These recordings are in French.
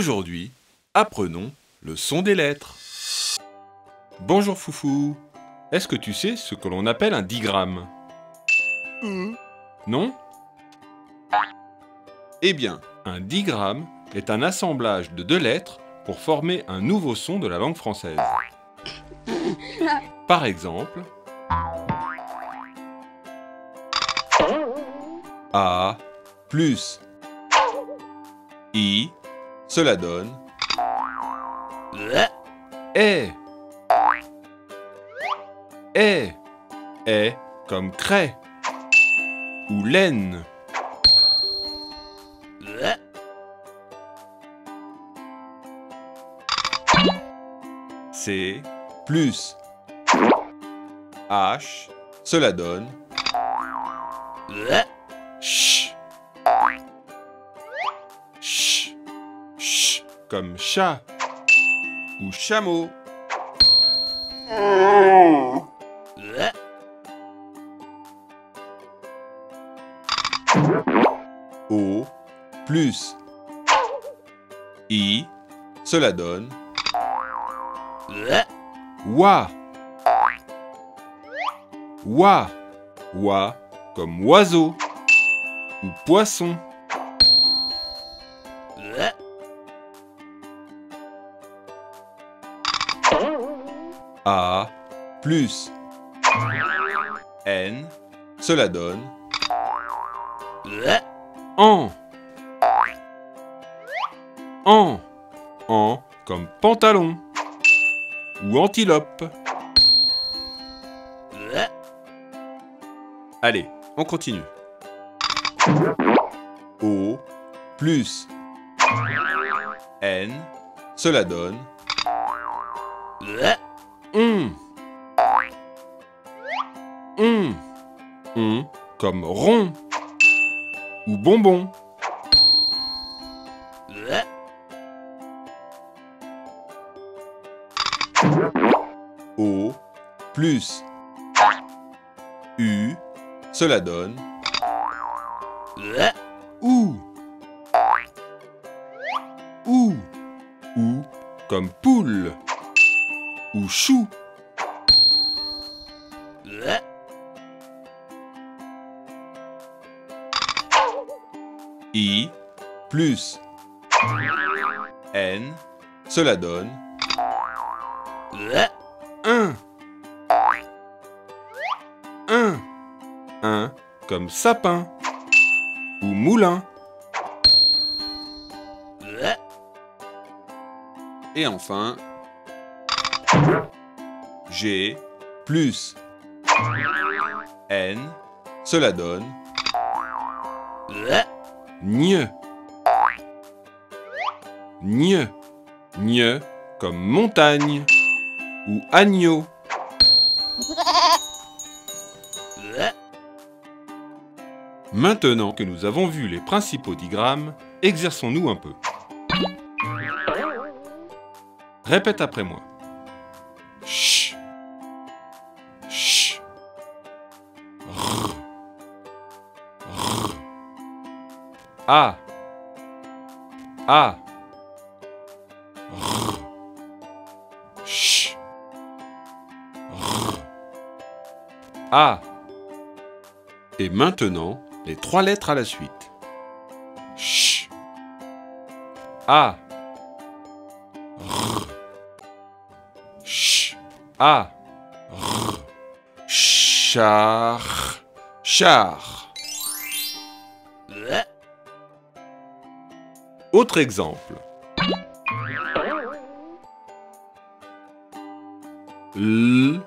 Aujourd'hui, apprenons le son des lettres. Bonjour Foufou, est-ce que tu sais ce que l'on appelle un digramme? Non? Eh bien, un digramme est un assemblage de deux lettres pour former un nouveau son de la langue française. Par exemple, A plus I, cela donne est. Est comme craie ou laine. C plus H, cela donne ch. Ch, ch comme chat ou chameau. O plus I, cela donne Oie. Oie. Oie comme oiseau ou poisson. A plus N, cela donne an. An comme pantalon ou antilope. Allez, on continue. O plus N, cela donne on comme rond ou bonbon. O plus U, cela donne ou. Ou comme poule ou chou. I plus N, cela donne un comme sapin ou moulin. Et enfin, G plus N, cela donne gne. Gne. Gne comme montagne ou agneau. Maintenant que nous avons vu les principaux digrammes, exerçons-nous un peu. Répète après moi. Ch. Ch. R. R. A. A. R. Ch. R. A. Et maintenant, les trois lettres à la suite. Ch. A. R. Ch. A. R. Char. Char. Autre exemple. L.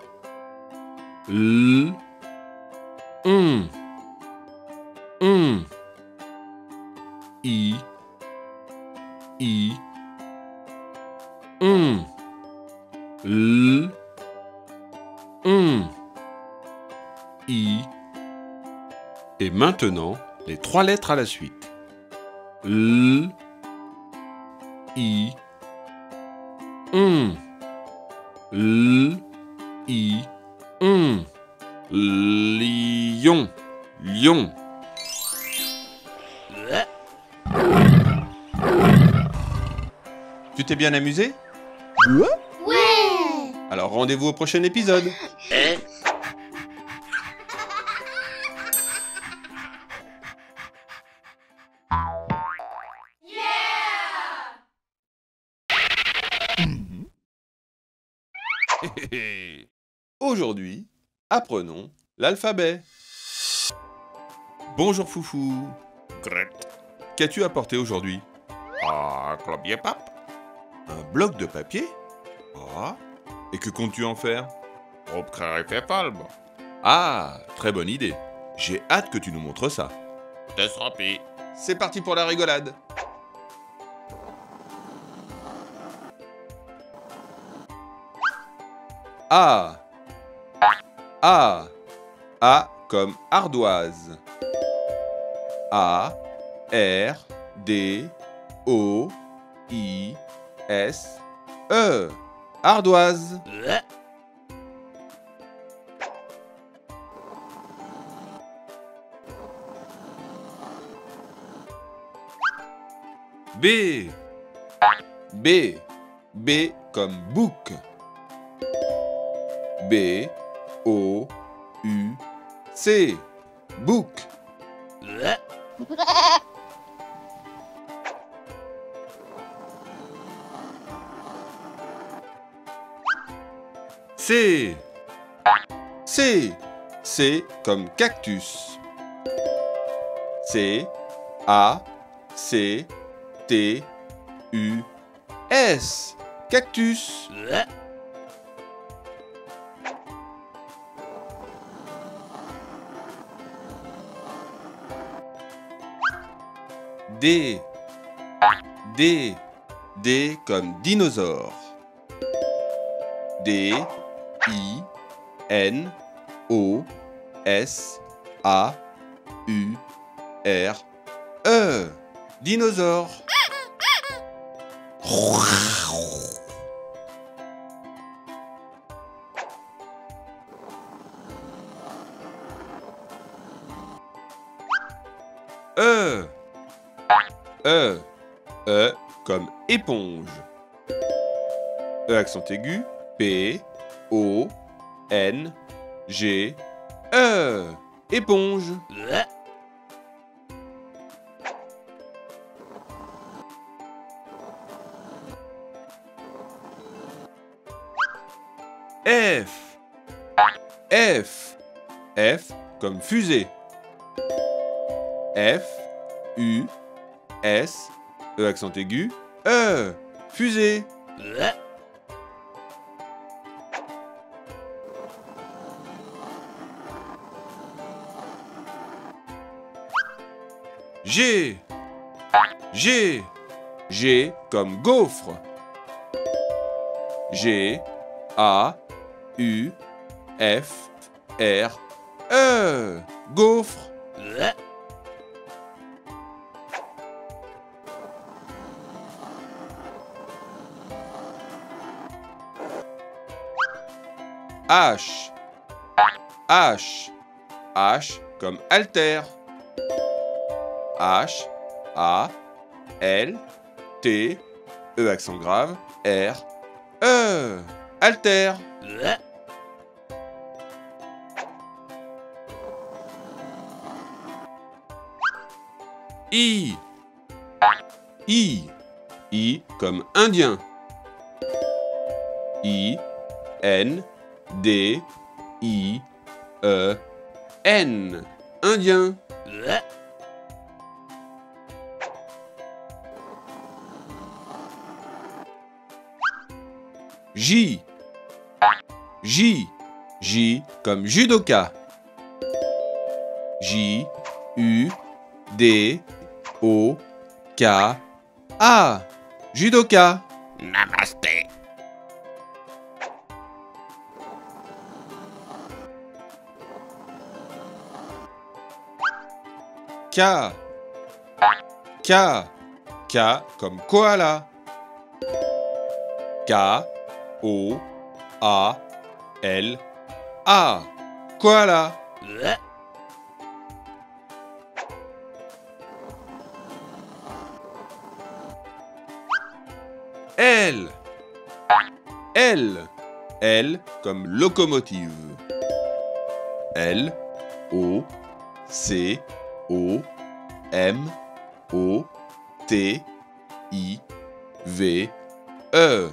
L. On. I. I. On. L. On. I. Et maintenant, les trois lettres à la suite. L. I. On. L. I. On. Lion. Lion. Tu t'es bien amusé? Ouais! Alors rendez-vous au prochain épisode. Aujourd'hui, apprenons l'alphabet. Bonjour Foufou. Qu'as-tu apporté aujourd'hui? Un clavier pape. Un bloc de papier? Ah. Et que comptes-tu en faire? Falb. Ah, très bonne idée. J'ai hâte que tu nous montres ça. Das Rappi. C'est parti pour la rigolade. A. A. A comme ardoise. A. R. D. O. I. S. E. Ardoise. B. B. B comme bouc. B. O. U. C. Bouc. C. C. C comme cactus. C. A. C. T. U. S. Cactus. D. D. D comme dinosaure. D. I. N. O. S. A. U. R. E. Dinosaure. E. E. E comme éponge. E accent aigu. P. O. N. G. E. Éponge. F. F. F comme fusée. F. U. S. E accent aigu. E. Fusée. G. G. G comme gaufre. G. A. U. F. R. E. Gaufre. H. H. H comme alter. H. A. L. T. E accent grave. R. E. Alter. I. I. I comme indien. I. N. D. I. E. N. Indien. J. J. J comme judoka. J. U. D. O. K. A. Judoka. Namaste. K. K. K comme koala. K. O. A. L. A. Koala. L. L. L comme locomotive. L, O, C, O, M, O, T, I, V, E.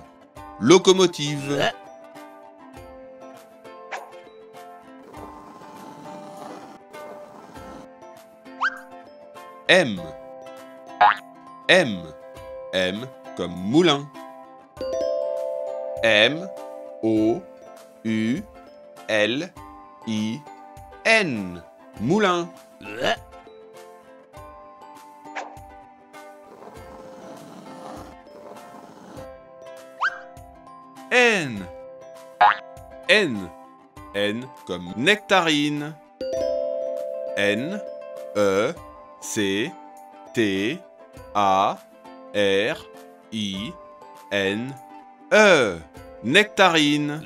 Locomotive. M. M. M comme moulin. M, O, U, L, I, N. Moulin. N. N. N comme nectarine. N, E, C, T, A, R, I, N, E. Nectarine.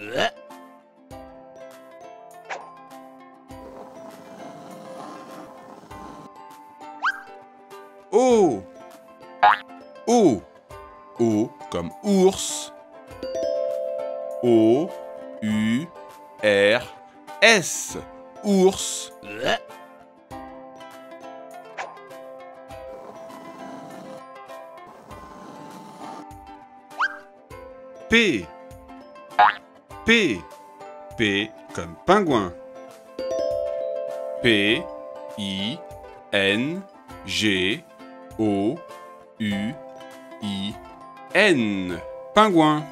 O. O. O comme ours. O, U, R, S. Ours. P. P. P comme pingouin. P, I, N, G, O, U, I, N. Pingouin.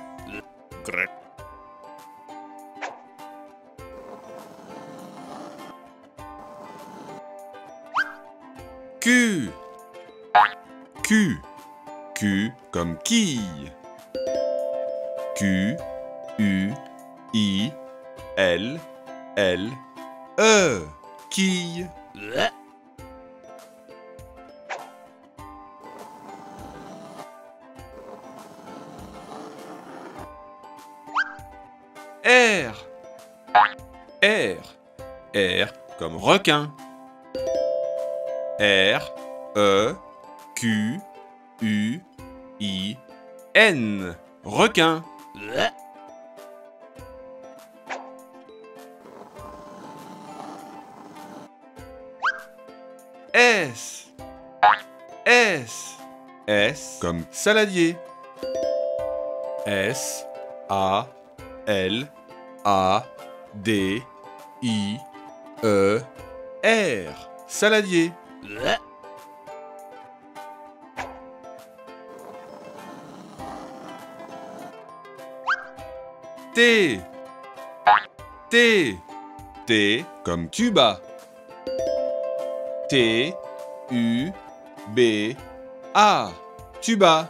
Grec. Q. Q. Q comme quille. Q, U, I, L, L, E. Quille. R. R. R comme requin. R, E, Q, U, I, N. Requin. S. S. S comme saladier. S, A, L, A, D, I, E, R. Saladier. T. T. T comme tuba. T, U, B, A. Tuba.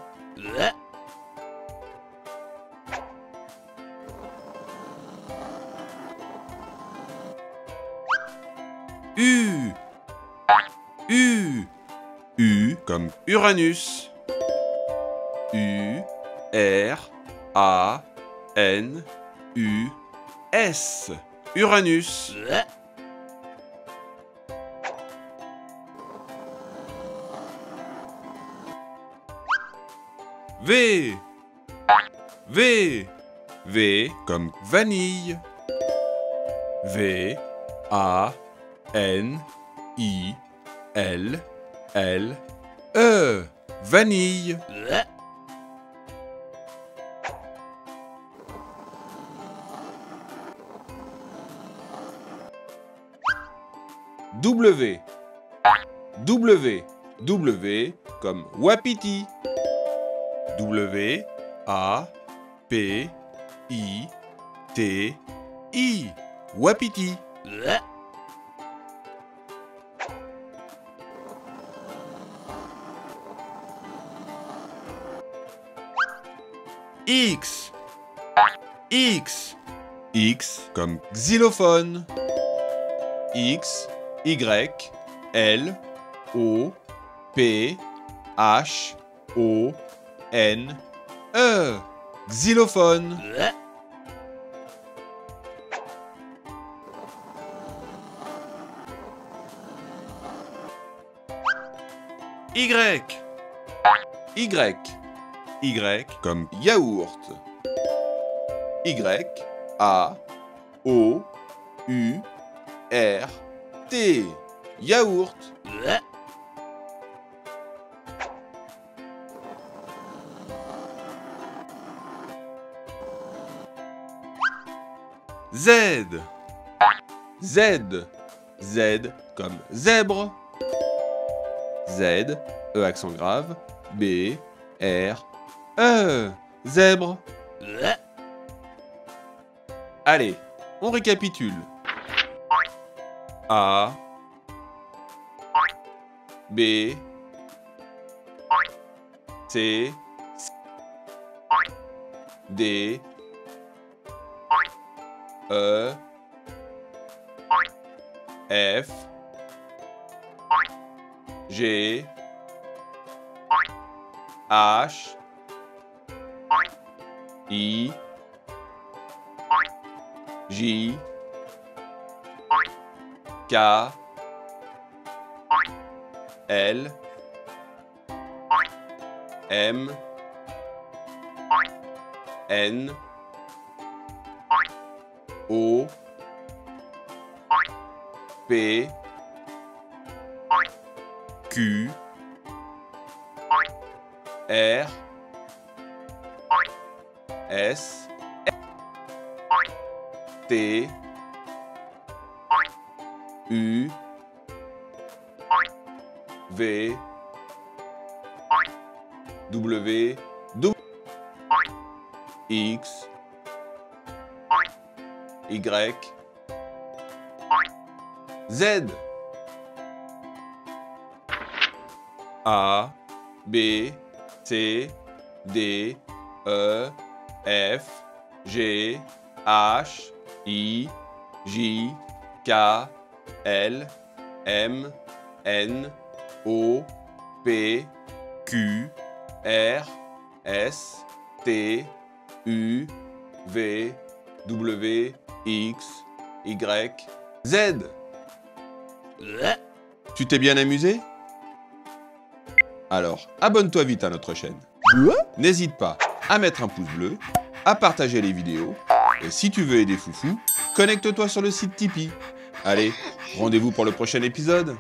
U. U. U comme Uranus. U, R, A, N, U, S. Uranus. V. V. V comme vanille. V, A, N, I, L, L, E. Vanille. W. W. W comme wapiti. W, A, P, I, T, I. Wapiti. X. X. X comme xylophone. X, Y, L, O, P, H, O, N, E. Xylophone. Y. Y. Y comme yaourt. Y, A, O, U, R, T. Yaourt. Z. Z. Z comme zèbre. Z, E accent grave, B, R, E. Zèbre. Allez, on récapitule. A, B, C, D, E, F, G, H, I, J, K, L, M, N, O, P, Q, R, S, T, U, V, W, X, Y, Z. A, B, C, D, E, F, G, H, I, J, K, L, M, N, O, P, Q, R, S, T, U, V, W, X, Y, Z. Tu t'es bien amusé? Alors, abonne-toi vite à notre chaîne. N'hésite pas à mettre un pouce bleu, à partager les vidéos, et si tu veux aider Foufou, connecte-toi sur le site Tipeee. Allez, rendez-vous pour le prochain épisode.